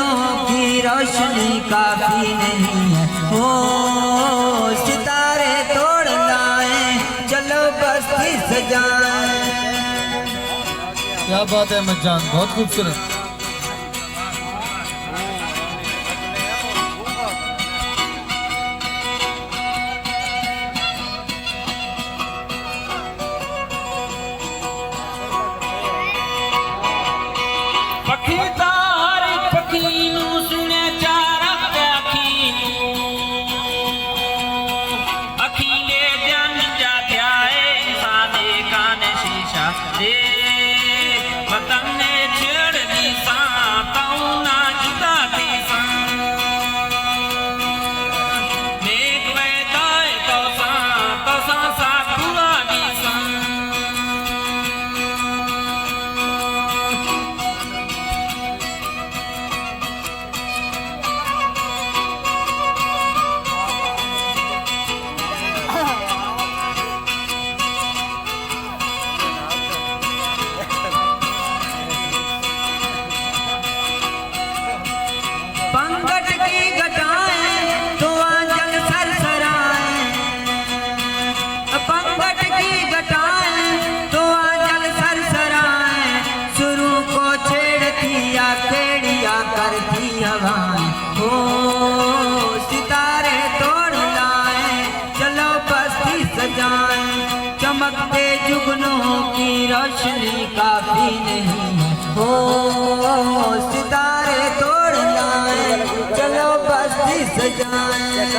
जुगनों की रोशनी काफी नहीं है। ओ सितारे तोड़ लाए, चलो बस्ती सजाए। क्या बात है मचान, बहुत खूबसूरत। पखी तारी पखी नू सुने चारा आखी अखीले जन जा ध्याए सादे कान शीशा दे पतंग ने छेड़ दी सा कौना जुदा दी सा मेघ वैदाए कौसा सा खुआ दी सा पंकट की घटाएं तो आंचल सरसराएं, पंकट की घटाएं तो आंचल सरसराएं। शुरू को छेड़ती या खेड़िया करती हवाएं। ओ सितारे तोड़ लाए, चलो बस्ती सजाएं। चमकते जुगनों की रोशनी काफी नहीं है। ओ सितारे तोड़ लाए, चलो बस्ती सजाएं।